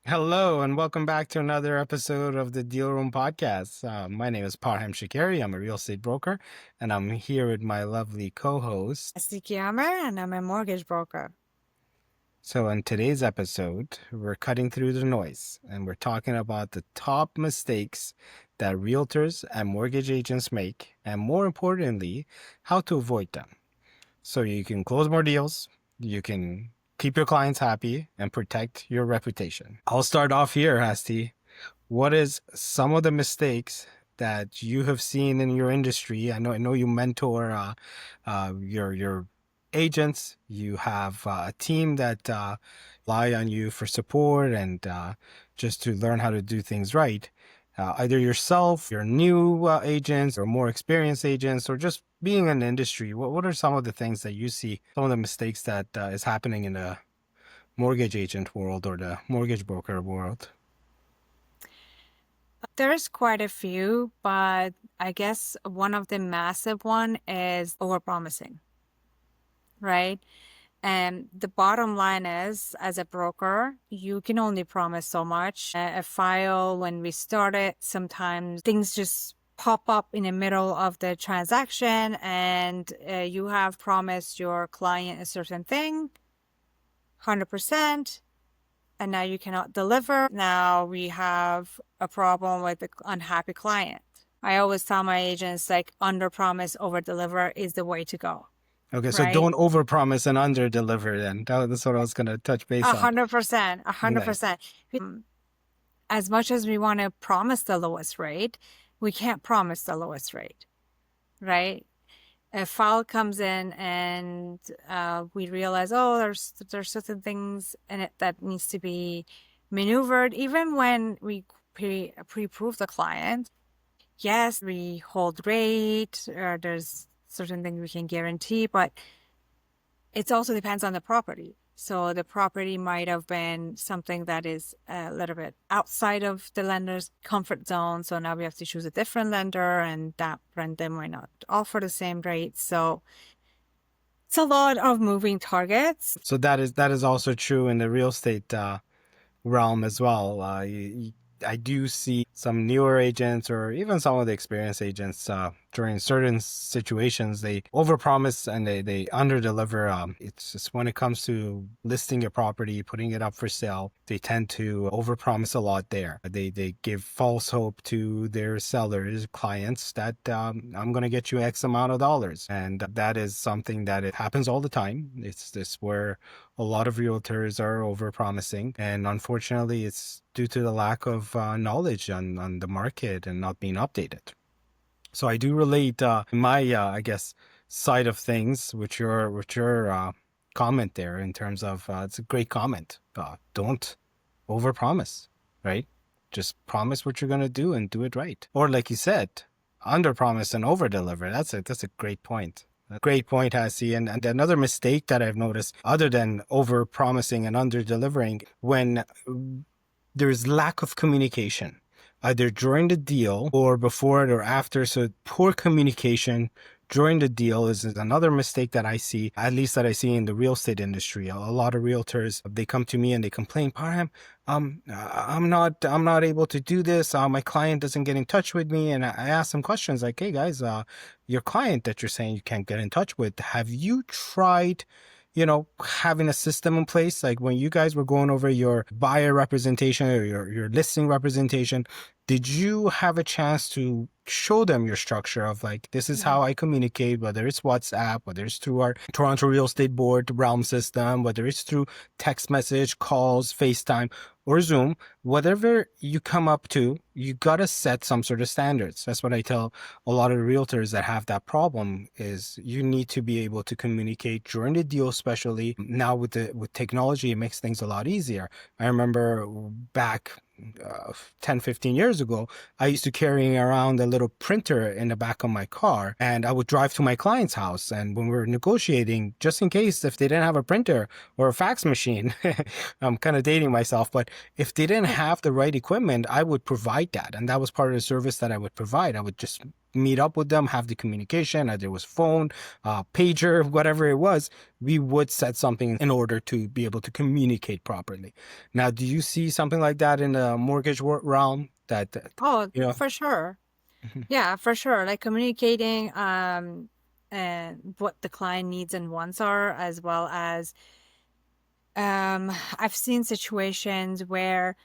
Hello, and welcome back to another episode of the Deal Room Podcast. My name is Parham Shakeri. I'm a real estate broker, and I'm here with my lovely co-host. Hasty, Kiamehr, and I'm a mortgage broker. So in today's episode, we're cutting through the noise, and we're talking about the top mistakes that realtors and mortgage agents make, and more importantly, how to avoid them. So you can close more deals, you can keep your clients happy, and protect your reputation. I'll start off here, Hasty. What is some of the mistakes that you have seen in your industry? I know you mentor your agents. You have a team that rely on you for support and just to learn how to do things right. Either yourself, your new agents, or more experienced agents, or just being in the industry. What are some of the things that you see? Some of the mistakes that is happening in the mortgage agent world or the mortgage broker world? There's quite a few, but I guess one of the massive one is overpromising, right? And the bottom line is, as a broker, you can only promise so much. A file, when we start it, sometimes things just pop up in the middle of the transaction and you have promised your client a certain thing, 100%, and now you cannot deliver. Now we have a problem with the unhappy client. I always tell my agents, like, under promise, over deliver is the way to go. Okay, so right? don't overpromise and under-deliver then. That's what I was going to touch base on. 100%, 100%. As much as we want to promise the lowest rate, we can't promise the lowest rate, right? A file comes in and we realize, oh, there's certain things in it that needs to be maneuvered. Even when we pre-approve the client, yes, we hold rate, there's certain things we can guarantee, but it also depends on the property. So the property might have been something that is a little bit outside of the lender's comfort zone. So now we have to choose a different lender, and that lender might not offer the same rate. So it's a lot of moving targets. So that is also true in the real estate realm as well. I do see some newer agents or even some of the experienced agents during certain situations, they overpromise and they underdeliver. It's just when it comes to listing your property, putting it up for sale, they tend to overpromise a lot there. They give false hope to their sellers, clients, that I'm going to get you X amount of dollars. And that is something that it happens all the time. It's this where a lot of realtors are overpromising. And unfortunately, it's due to the lack of knowledge on the market and not being updated. So I do relate my, I guess, side of things with your comment there in terms of, it's a great comment. Don't overpromise, right? Just promise what you're going to do and do it right. Or like you said, underpromise and overdeliver. That's a great point. A great point, Hasty. And another mistake that I've noticed, other than overpromising and underdelivering, when there's lack of communication, either during the deal or before it or after. So poor communication during the deal is another mistake that I see, at least that I see in the real estate industry. A lot of realtors, they come to me and they complain, Parham, I'm not able to do this. My client doesn't get in touch with me. And I ask them questions like, hey guys, your client that you're saying you can't get in touch with, have you tried having a system in place? Like when you guys were going over your buyer representation or your listing representation, did you have a chance to show them your structure of like, this is how I communicate, whether it's WhatsApp, whether it's through our Toronto Real Estate Board realm system, whether it's through text message, calls, FaceTime, or Zoom, whatever you come up to, you got to set some sort of standards. That's what I tell a lot of realtors that have that problem, is you need to be able to communicate during the deal, especially now with technology, it makes things a lot easier. I remember back 10, 15 years ago, I used to carrying around a little printer in the back of my car, and I would drive to my client's house. And when we were negotiating, just in case if they didn't have a printer or a fax machine, I'm kind of dating myself, but if they didn't have the right equipment, I would provide that. And that was part of the service that I would provide. I would just meet up with them, have the communication, either it was phone, pager, whatever it was, we would set something in order to be able to communicate properly. Now, do you see something like that in the mortgage realm that, Oh, you know? for sure. Yeah, for sure. Like communicating and what the client needs and wants are, as well as I've seen situations where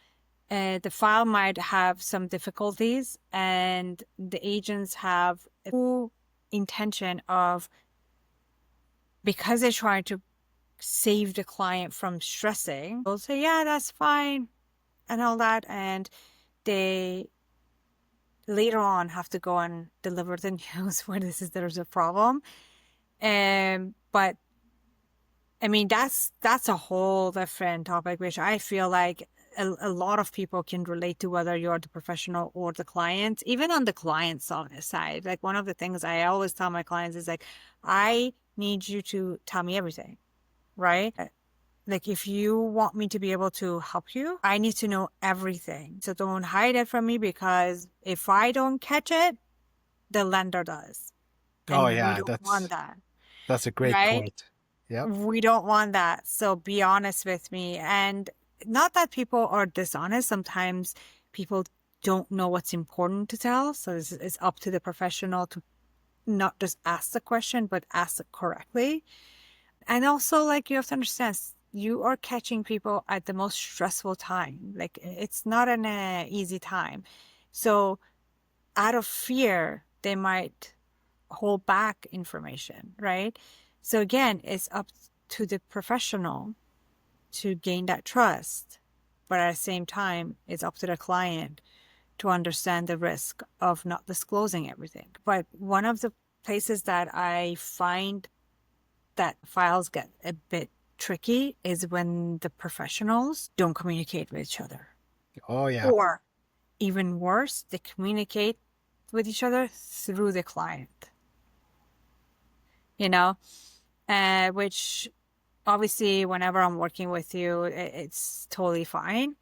the file might have some difficulties and the agents have a full intention of, because they're trying to save the client from stressing, they'll say, yeah, that's fine and all that. And they later on have to go and deliver the news where there's a problem. But I mean, that's a whole different topic, which I feel like a lot of people can relate to, whether you're the professional or the client. Even on the client side, like one of the things I always tell my clients is like, I need you to tell me everything, right? Like if you want me to be able to help you, I need to know everything. So don't hide it from me, because if I don't catch it, the lender does. Oh And we yeah, don't want that, that's a great right? point. Yep. We don't want that. So be honest with me. And not that people are dishonest. Sometimes people don't know what's important to tell. So it's up to the professional to not just ask the question, but ask it correctly. And also, like, you have to understand, you are catching people at the most stressful time. Like, it's not an easy time. So out of fear, they might hold back information, right? So again, it's up to the professional to gain that trust. But at the same time, it's up to the client to understand the risk of not disclosing everything. But one of the places that I find that files get a bit tricky is when the professionals don't communicate with each other. Oh yeah. Or even worse, they communicate with each other through the client, you know, which obviously whenever I'm working with you, it's totally fine.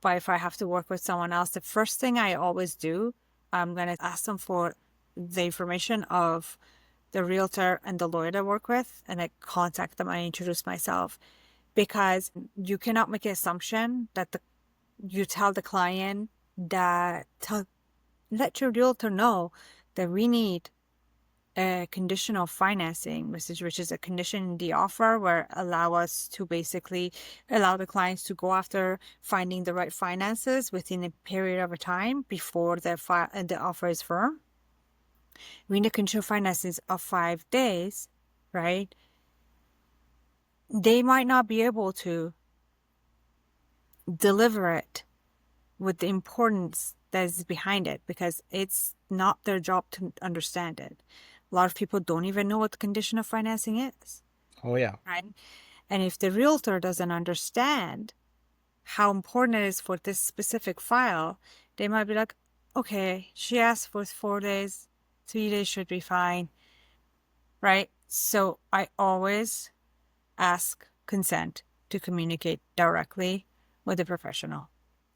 But if I have to work with someone else, the first thing I always do, I'm going to ask them for the information of the realtor and the lawyer I work with, and I contact them, I introduce myself, because you cannot make an assumption that you tell the client that let your realtor know that we need a conditional financing, which is a condition in the offer where allow us to basically allow the clients to go after finding the right finances within a period of a time before the offer is firm. We need a conditional finances of 5 days, right? They might not be able to deliver it with the importance that is behind it, because it's not their job to understand it. A lot of people don't even know what the condition of financing is. Oh yeah. Right? And if the realtor doesn't understand how important it is for this specific file, they might be like, okay, she asked for 4 days, 3 days should be fine. Right? So I always ask consent to communicate directly with a professional.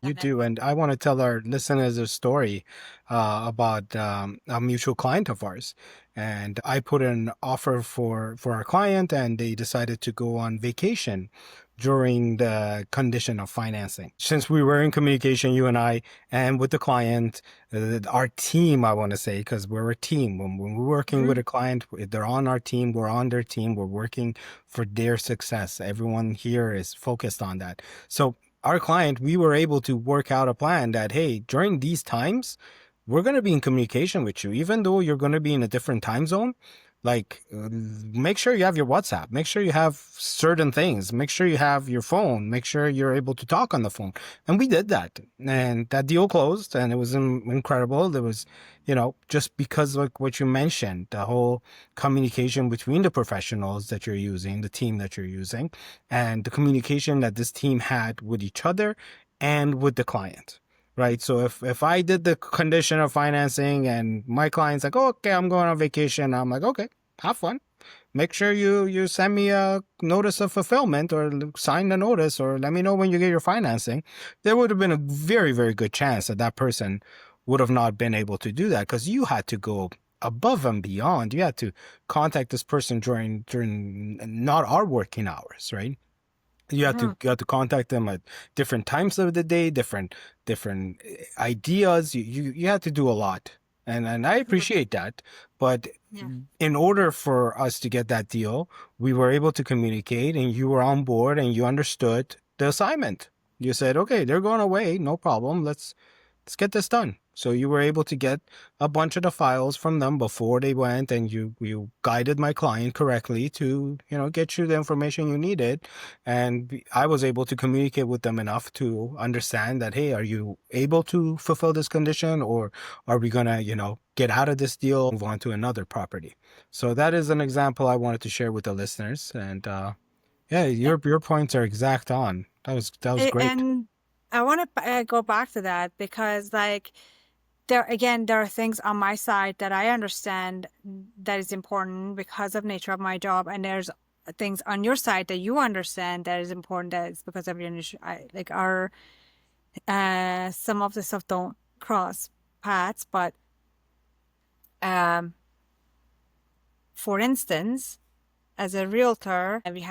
You do, and I want to tell our listeners a story about a mutual client of ours. And I put an offer for our client, and they decided to go on vacation during the condition of financing. Since we were in communication, you and I, and with the client, our team, I want to say, because we're a team. When we're working with a client, if they're on our team, we're on their team, we're working for their success. Everyone here is focused on that. So our client, we were able to work out a plan that, hey, during these times, we're going to be in communication with you, even though you're going to be in a different time zone. Like, make sure you have your WhatsApp, make sure you have certain things, make sure you have your phone, make sure you're able to talk on the phone. And we did that. And that deal closed, and it was incredible. There was, just because like what you mentioned, the whole communication between the professionals that you're using, the team that you're using, and the communication that this team had with each other and with the client. Right. So if I did the condition of financing and my client's like, oh, okay, I'm going on vacation. I'm like, okay, have fun. Make sure you send me a notice of fulfillment or sign the notice or let me know when you get your financing. There would have been a very, very good chance that that person would have not been able to do that because you had to go above and beyond. You had to contact this person during not our working hours, right? You had to contact them at different times of the day, different ideas. You had to do a lot, and I appreciate that. But Yeah. in order for us to get that deal, we were able to communicate, and you were on board, and you understood the assignment. You said, "Okay, they're going away, no problem. Let's get this done." So you were able to get a bunch of the files from them before they went, and you guided my client correctly to, get you the information you needed. And I was able to communicate with them enough to understand that, hey, are you able to fulfill this condition, or are we gonna, get out of this deal, move on to another property? So that is an example I wanted to share with the listeners. And yeah, your points are exact on. That was great. And I want to go back to that because, like, there are things on my side that I understand that is important because of nature of my job, and there's things on your side that you understand that is important that is because of your niche. Like our some of the stuff don't cross paths, but for instance, as a realtor, we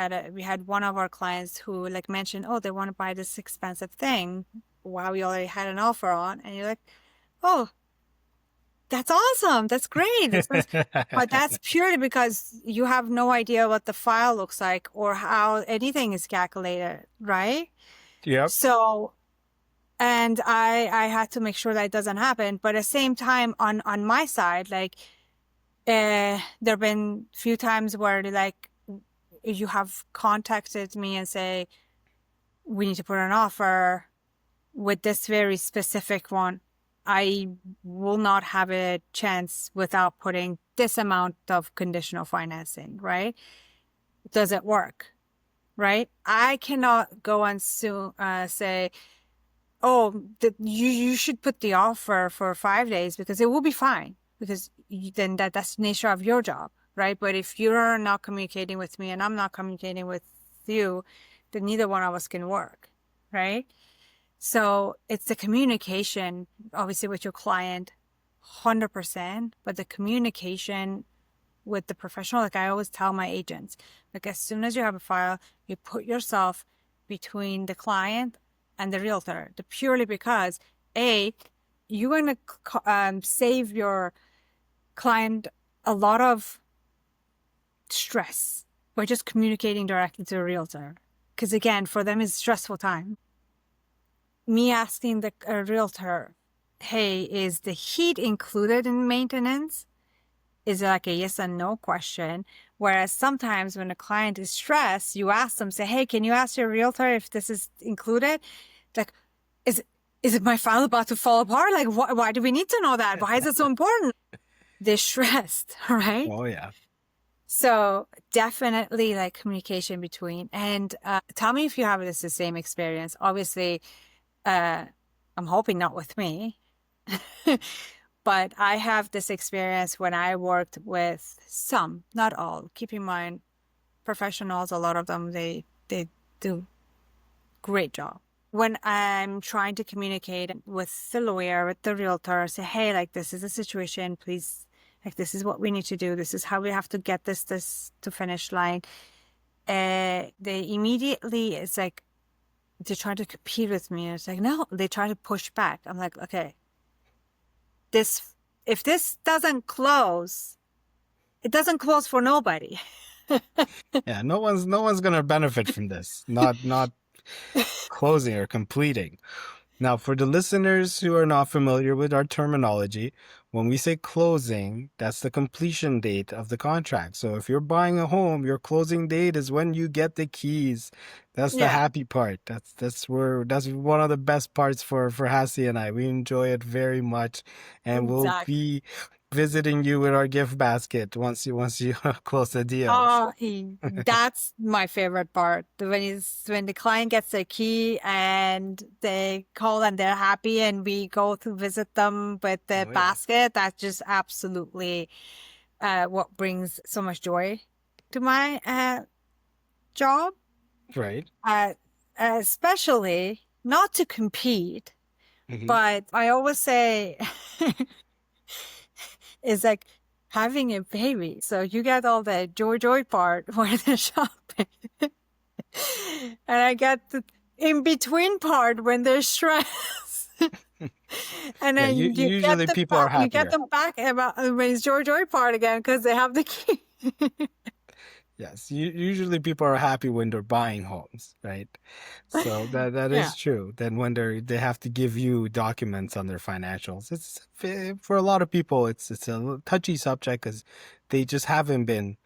had one of our clients who like mentioned, oh, they want to buy this expensive thing while we already had an offer on, and you're like, oh, that's awesome. That's great. But that's purely because you have no idea what the file looks like or how anything is calculated, right? Yep. So, and I had to make sure that it doesn't happen. But at the same time, on my side, like, there have been few times where like you have contacted me and say, we need to put an offer with this very specific one. I will not have a chance without putting this amount of conditional financing, right? Does it work? Right? I cannot go and say, oh, you should put the offer for 5 days because it will be fine because then that's the nature of your job, right? But if you're not communicating with me and I'm not communicating with you, then neither one of us can work, right? So it's the communication, obviously, with your client, 100%, but the communication with the professional, like I always tell my agents, like as soon as you have a file, you put yourself between the client and the realtor, purely because you're going to save your client a lot of stress by just communicating directly to a realtor. Because again, for them, it's a stressful time. Me asking the realtor, hey, is the heat included in maintenance? Is it like a yes and no question? Whereas sometimes when a client is stressed, you ask them, say, hey, can you ask your realtor if this is included? Like, is it my file about to fall apart? Like, why do we need to know that? Why is it so important? They're stressed, right? Oh yeah. So definitely like communication between. And tell me if you have the same experience. Obviously, I'm hoping not with me. But I have this experience when I worked with some, not all. Keep in mind, professionals, a lot of them, they do great job. When I'm trying to communicate with the lawyer, with the realtor, say, hey, like this is a situation, please, like this is what we need to do. This is how we have to get this to finish line. They immediately, it's like, they try to compete with me. And it's like, no, they try to push back. I'm like, okay, if this doesn't close, it doesn't close for nobody. Yeah, no one's gonna benefit from this. Not closing or completing. Now, for the listeners who are not familiar with our terminology, when we say closing, that's the completion date of the contract. So if you're buying a home, your closing date is when you get the keys. That's the Yeah, happy part. That's one of the best parts for Hassie and I. We enjoy it very much, and we'll exactly. be visiting you with our gift basket once you close the deal. Oh, that's my favorite part. When the client gets their key and they call and they're happy and we go to visit them with the Oh yeah. basket, that's just absolutely what brings so much joy to my job. Right. Uh, Especially not to compete, Hmm. But I always say it's like having a baby. So you get all the joy part where they're shopping. And I get the in between part when they're stressed. And Yeah, then you get usually them people are back, you get happier. them back about when it's joy part again because they have the key. Yes, usually people are happy when they're buying homes, right? So that Yeah. is true. Then when they have to give you documents on their financials, it's for a lot of people it's a touchy subject because they just haven't been,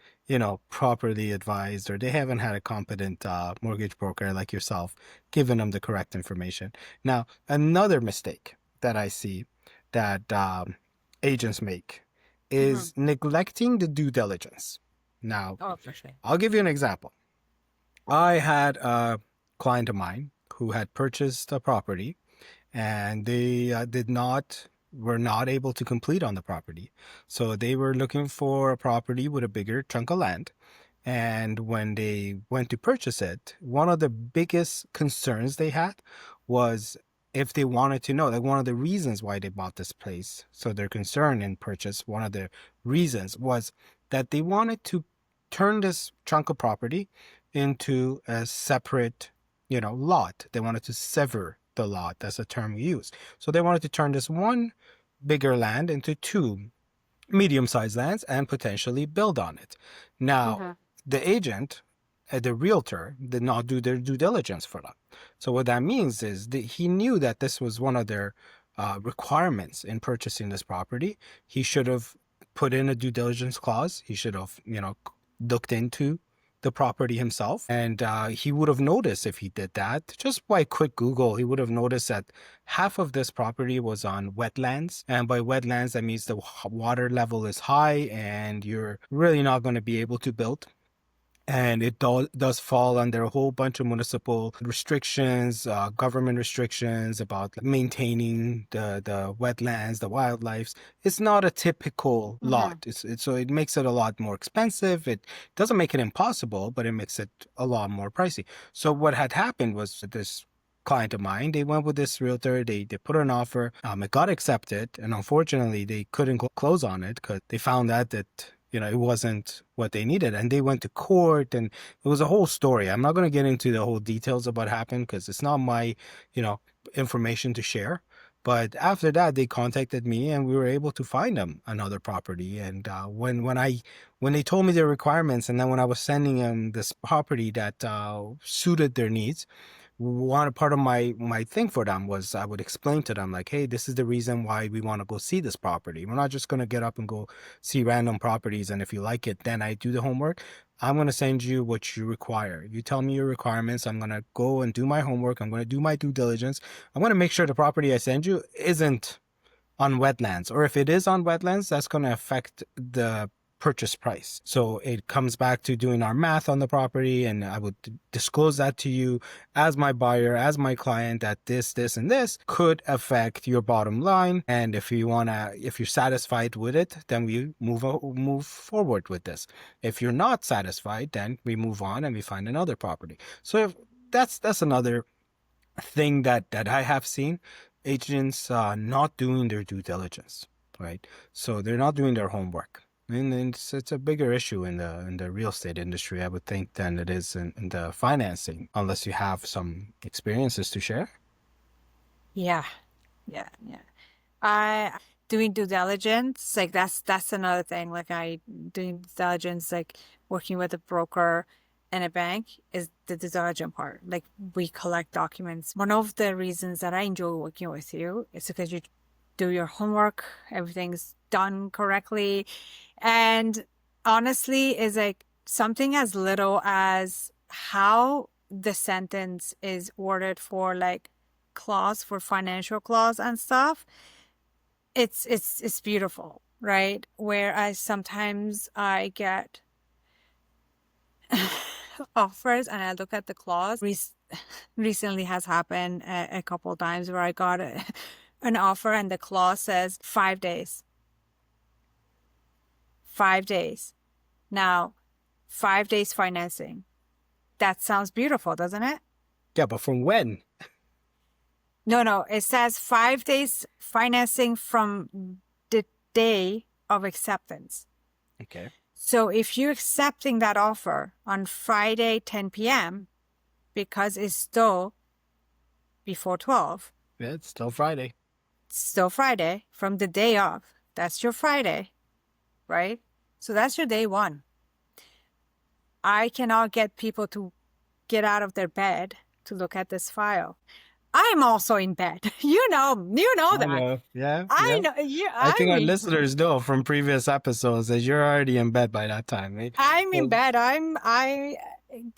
properly advised, or they haven't had a competent mortgage broker like yourself giving them the correct information. Now, another mistake that I see that agents make Hmm. is neglecting the due diligence. Now, Oh, for sure. I'll give you an example. I had a client of mine who had purchased a property, and they were not able to complete on the property. So they were looking for a property with a bigger chunk of land. And when they went to purchase it, one of the biggest concerns they had was if they wanted to know, like one of the reasons why they bought this place. So their concern in purchase, one of the reasons was that they wanted to turn this chunk of property into a separate, lot. They wanted to sever the lot. That's a term we use. So they wanted to turn this one bigger land into two medium-sized lands and potentially build on it. Now, Hmm. the agent, the realtor, did not do their due diligence for them. So what that means is that he knew that this was one of their requirements in purchasing this property. He should have put in a due diligence clause. He should have, looked into the property himself, and he would have noticed if he did that just by quick Google. He would have noticed that half of this property was on wetlands, and by wetlands that means the water level is high and you're really not going to be able to build. And it does fall under a whole bunch of municipal restrictions, government restrictions about maintaining the wetlands, the wildlife. It's not a typical lot. Hmm. So it makes it a lot more expensive. It doesn't make it impossible, but it makes it a lot more pricey. So what had happened was this client of mine, they went with this realtor, they put an offer, it got accepted, and unfortunately they couldn't close on it because they found out that it wasn't what they needed, and they went to court, and it was a whole story. I'm not going to get into the whole details of what happened because it's not my you know information to share. But after that, they contacted me, and we were able to find them another property. And when they told me their requirements, and then when I was sending them this property that suited their needs, one part of my thing for them was I would explain to them, like, hey, this is the reason why we want to go see this property. We're not just going to get up and go see random properties, and if you like it, then I do the homework. I'm going to send you what you require. You tell me your requirements. I'm going to go and do my homework. I'm going to do my due diligence. I'm going to make sure the property I send you isn't on wetlands, or if it is on wetlands, that's going to affect the purchase price. So it comes back to doing our math on the property, and I would disclose that to you as my buyer, as my client, that this and this could affect your bottom line. And if you're satisfied with it, then we move forward with this. If you're not satisfied, then we move on and we find another property. So that's another thing that I have seen, agents not doing their due diligence, right? So they're not doing their homework. And it's a bigger issue in the real estate industry, I would think, than it is in the financing, unless you have some experiences to share. Yeah. Yeah. Yeah. I doing due diligence, like that's another thing. Like I doing due diligence, like working with a broker and a bank is the due diligence part. Like we collect documents. One of the reasons that I enjoy working with you is because you do your homework, everything's done correctly. And honestly, is like something as little as how the sentence is worded for like clause for financial clause and stuff. It's beautiful, right? Whereas sometimes I get offers and I look at the clause. Recently has happened a couple of times where I got an offer and the clause says 5 days. 5 days. Now, 5 days financing. That sounds beautiful, doesn't it? Yeah, but from when? No. It says 5 days financing from the day of acceptance. Okay. So if you're accepting that offer on Friday, 10 p.m., because it's still before 12, Yeah, it's still Friday. it's still Friday from the day of. That's your Friday, right? So that's your day one. I cannot get people to get out of their bed to look at this file. I'm also in bed. You know I that. know. Yeah, I yeah. know you. I think our listeners know from previous episodes that you're already in bed by that time, right? I'm in Well, bed.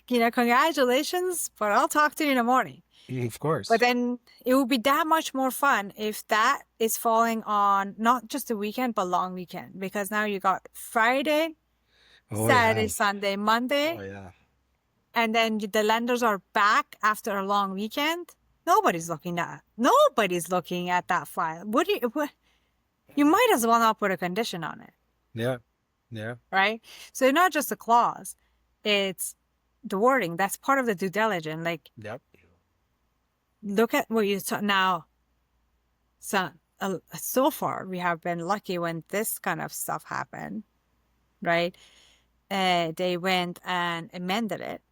Congratulations, but I'll talk to you in the morning. of But course. then it would be that much more fun if that is falling on not just the weekend, but long weekend. Because now you got Friday, Oh Saturday, yeah. Sunday, Oh Monday, yeah. and then the lenders are back after a long weekend. Nobody's looking at that file. You might as well not put a condition on it, Yeah. Yeah. right? So not just a clause, it's the wording. That's part of the due diligence. Like, Yep. look at what you saw now. So far, we have been lucky when this kind of stuff happened, right? They went and amended it.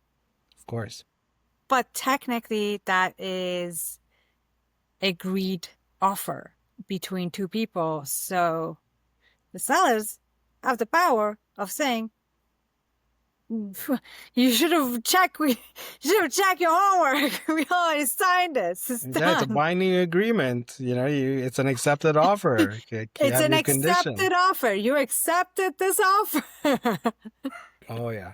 Of course. But technically, that is agreed offer between two people. So the sellers have the power of saying, you should have checked. You should have checked your homework. We already signed this. It's Yeah, it's a done. binding agreement. It's an accepted offer. You It's have an your condition. accepted offer. You accepted this offer. Oh yeah.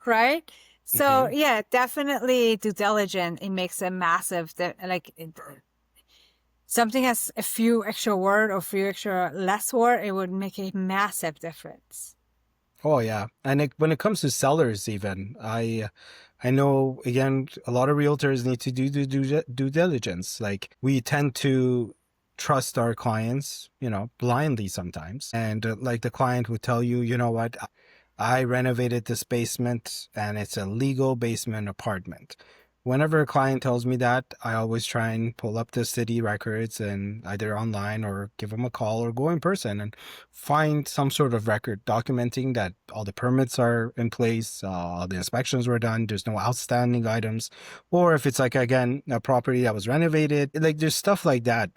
Right? So Hmm. yeah, definitely due diligence. It makes a massive something has a few extra word or few extra less word, it would make a massive difference. Oh yeah, and when it comes to sellers, even I know again a lot of realtors need to do due diligence. Like we tend to trust our clients, blindly sometimes, and like the client would tell you, you know what, I renovated this basement and it's a legal basement apartment. Whenever a client tells me that, I always try and pull up the city records and either online or give them a call or go in person and find some sort of record documenting that all the permits are in place, all the inspections were done, there's no outstanding items, or if it's like again a property that was renovated, like there's stuff like that.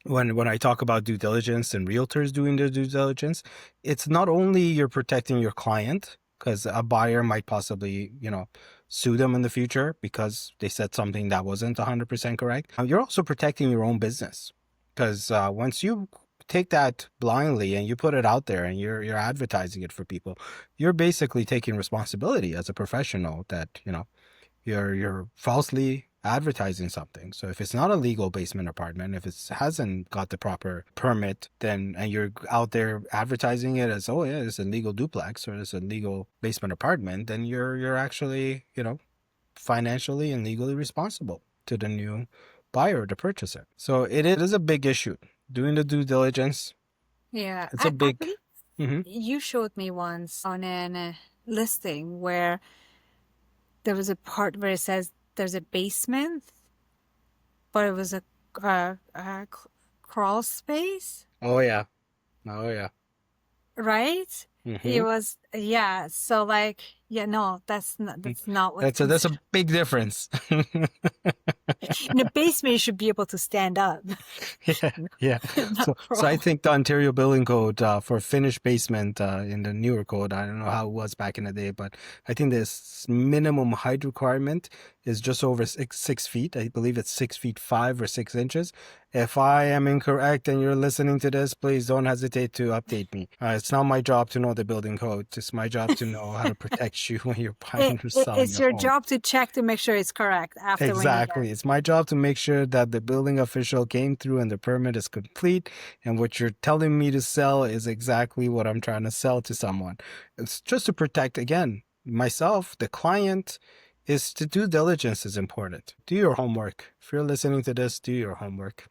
When I talk about due diligence and realtors doing their due diligence, it's not only you're protecting your client because a buyer might possibly, sue them in the future because they said something that wasn't 100% correct. You're also protecting your own business because once you take that blindly and you put it out there and you're advertising it for people, you're basically taking responsibility as a professional that, you're falsely advertising something. So if it's not a legal basement apartment, if it hasn't got the proper permit, then and you're out there advertising it as, oh yeah, it's a legal duplex or it's a legal basement apartment, then you're actually, financially and legally responsible to the new buyer, the purchaser. So it is a big issue. Doing the due diligence, Yeah, it's a I big. believe Hmm. you showed me once on an listing where there was a part where it says there's a basement, but it was a crawl space, Oh yeah. Oh yeah. right? It Hmm. was, yeah. So like, yeah, no, that's not what's That's a considered. big difference. In a basement, you should be able to stand up, Yeah, yeah. not So I crawl. think the Ontario Building Code for finished basement in the newer code, I don't know how it was back in the day, but I think this minimum height requirement is just over 6 feet. I believe it's 6 feet 5 or 6 inches. If I am incorrect and you're listening to this, please don't hesitate to update me. It's not my job to know the building code. It's my job to know how to protect you when you're buying or selling It's a your home. job to check to make sure it's correct after when you get Exactly. It's my job to make sure that the building official came through and the permit is complete. And what you're telling me to sell is exactly what I'm trying to sell to someone. It's just to protect, again, myself, the client, is to do diligence is important. Do your homework. If you're listening to this, do your homework.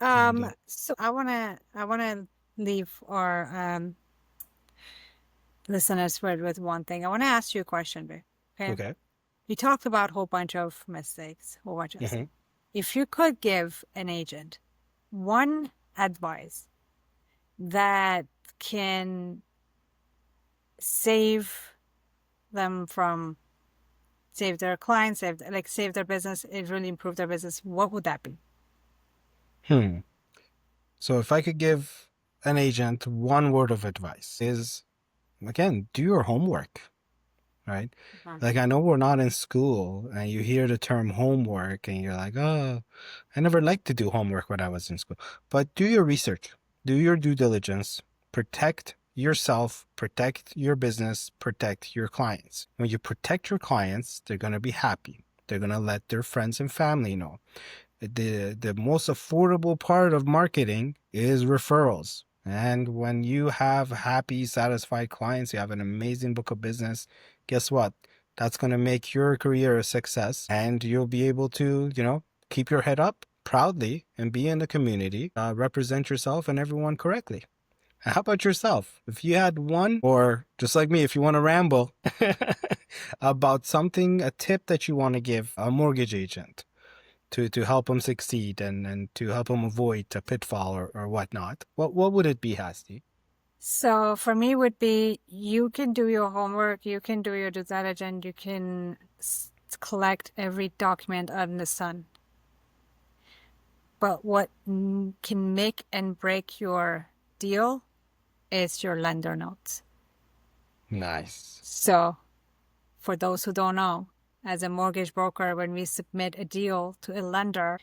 And So I wanna leave our listeners with one thing. I want to ask you a question, babe. Okay. okay. You talked about a whole bunch of mistakes, whole bunch of Hmm. stuff. If you could give an agent one advice that can save them from save their clients, save their business, it really improve their business, what would that be? Hmm. So if I could give an agent one word of advice is, again, do your homework, right? Mhm. Like, I know we're not in school and you hear the term homework and you're like, oh, I never liked to do homework when I was in school. But do your research, do your due diligence, protect yourself, protect your business, protect your clients. When you protect your clients, they're going to be happy. They're going to let their friends and family know. The most affordable part of marketing is referrals. And when you have happy, satisfied clients, you have an amazing book of business, guess what? That's going to make your career a success and you'll be able to, keep your head up proudly and be in the community, represent yourself and everyone correctly. How about yourself? If you had one, or just like me, if you want to ramble about something, a tip that you want to give a mortgage agent to help them succeed and to help them avoid a pitfall or whatnot, what would it be, Hasty? So for me would be you can do your homework, you can do your due diligence, you can collect every document under the sun. But what can make and break your deal is your lender notes. Nice. So for those who don't know, as a mortgage broker, when we submit a deal to a lender,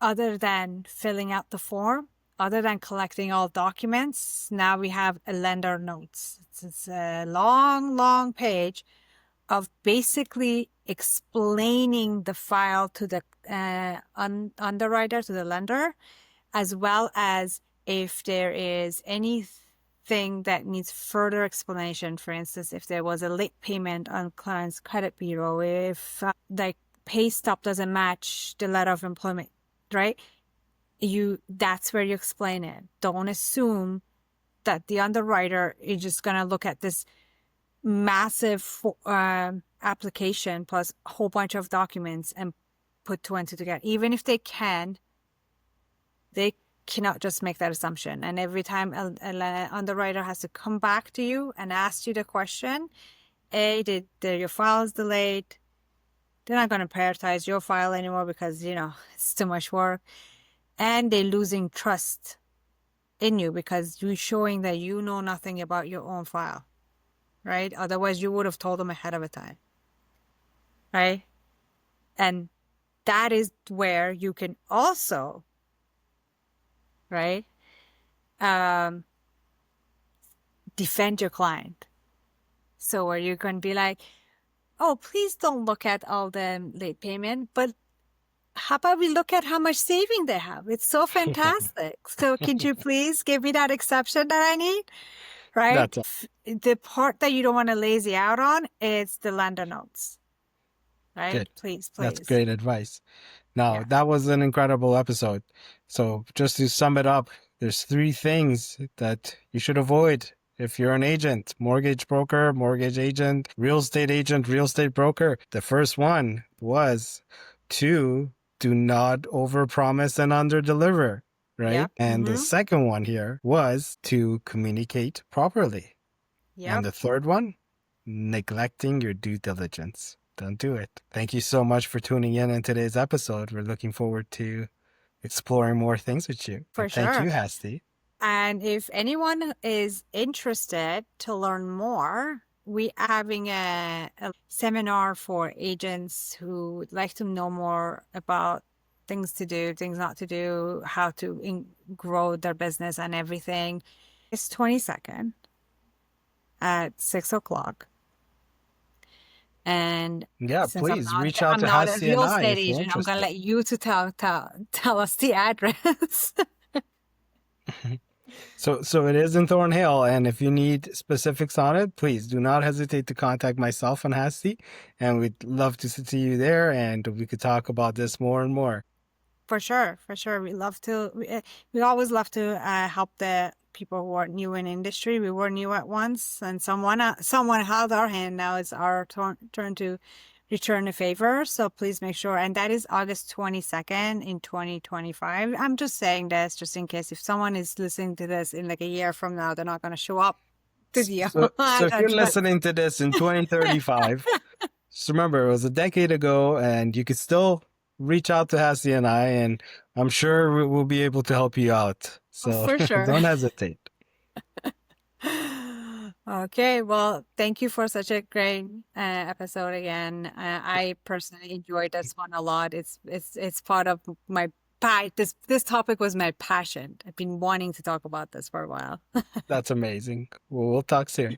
other than filling out the form, other than collecting all documents, now we have a lender notes. It's a long, long page of basically explaining the file to the underwriter, to the lender, as well as if there is anything that needs further explanation. For instance, if there was a late payment on client's credit bureau, if like pay stub doesn't match the letter of employment, right? That's where you explain it. Don't assume that the underwriter is just going to look at this massive application plus a whole bunch of documents and put two and two together. Even if they can, they cannot just make that assumption. And every time an underwriter has to come back to you and ask you the question, did your file is delayed? They're not going to prioritize your file anymore because, it's too much work. And they're losing trust in you because you're showing that you know nothing about your own file, right? Otherwise, you would have told them ahead of a time, right? And that is where you can also, right, defend your client. So where you can be like, oh, please don't look at all the late payment, but how about we look at how much saving they have? It's so fantastic. So could you please give me that exception that I need? Right? That's The part that you don't want to lazy out on is the lender notes. Right? good. Please, That's please. great advice. Now, Yeah. that was an incredible episode. So, just to sum it up, there's three things that you should avoid if you're an agent: mortgage broker, mortgage agent, real estate broker. The first one was to do not overpromise and underdeliver, right? Yep. And the Mm-hmm. second one here was to communicate properly. And Yep. the third one, neglecting your due diligence. Don't do it. Thank you so much for tuning in today's episode. We're looking forward to exploring more things with you. For And thank sure. you, Hasty. And if anyone is interested to learn more, we are having a seminar for agents who would like to know more about things to do, things not to do, how to grow their business and everything. It's 22nd at 6 o'clock. And Yeah, since I'm please not reach out I'm to not a Hasty and real I estate if you're agent, I'm gonna interested. let you to tell us the address. So it is in Thornhill, and if you need specifics on it, please do not hesitate to contact myself and Hasty, and we'd love to see you there, and we could talk about this more and more. For sure, for sure. We always love to help the people who are new in industry. We were new at once, and someone held our hand. Now it's our turn to return a favor. So please make sure. And that is August 22nd in 2025. I'm just saying this just in case if someone is listening to this in like a year from now, they're not going to show up to the So if you're listening to this in 2035, just remember it was a decade ago, and you could still reach out to Hasty and and I'm sure we'll be able to help you out. So for sure. don't hesitate. Okay, well, thank you for such a great episode again. I personally enjoyed this one a lot. It's part of my this topic was my passion. I've been wanting to talk about this for a while. That's amazing. We'll talk soon.